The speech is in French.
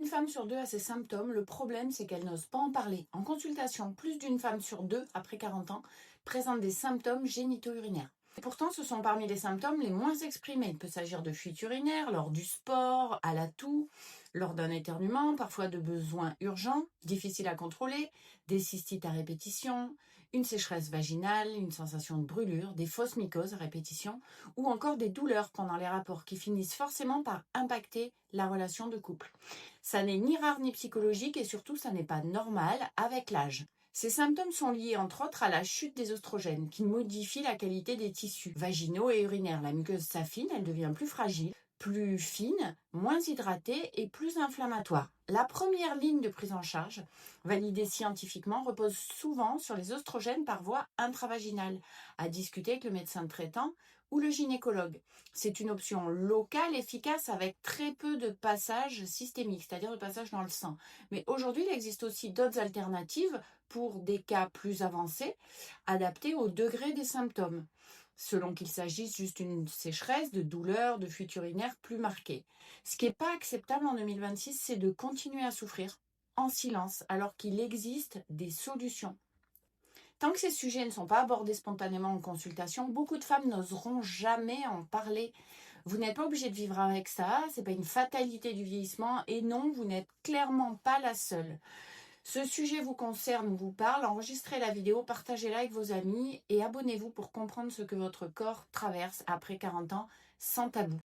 femme sur deux a ces symptômes. Le problème, c'est qu'elle n'ose pas en parler. En consultation, plus d'une femme sur deux, après 40 ans, présente des symptômes génito-urinaires. Et pourtant, ce sont parmi les symptômes les moins exprimés. Il peut s'agir de fuite urinaire, lors du sport, à la toux, lors d'un éternuement, parfois de besoins urgents, difficiles à contrôler, des cystites à répétition, une sécheresse vaginale, une sensation de brûlure, des fausses mycoses à répétition, ou encore des douleurs pendant les rapports qui finissent forcément par impacter la relation de couple. Ça n'est ni rare ni psychologique et surtout ça n'est pas normal avec l'âge. Ces symptômes sont liés entre autres à la chute des oestrogènes qui modifient la qualité des tissus vaginaux et urinaires. La muqueuse s'affine, elle devient plus fragile, plus fine, moins hydratée et plus inflammatoire. La première ligne de prise en charge, validée scientifiquement, repose souvent sur les oestrogènes par voie intravaginale, à discuter avec le médecin traitant ou le gynécologue. C'est une option locale, efficace, avec très peu de passage systémique, c'est-à-dire de passage dans le sang. Mais aujourd'hui, il existe aussi d'autres alternatives pour des cas plus avancés, adaptés au degré des symptômes, selon qu'il s'agisse juste d'une sécheresse, de douleurs, de fuite urinaire plus marquée. Ce qui n'est pas acceptable en 2026, c'est de continuer à souffrir en silence, alors qu'il existe des solutions. Tant que ces sujets ne sont pas abordés spontanément en consultation, beaucoup de femmes n'oseront jamais en parler. Vous n'êtes pas obligé de vivre avec ça, c'est pas une fatalité du vieillissement et non, vous n'êtes clairement pas la seule. Ce sujet vous concerne ou vous parle, enregistrez la vidéo, partagez-la avec vos amis et abonnez-vous pour comprendre ce que votre corps traverse après 40 ans sans tabou.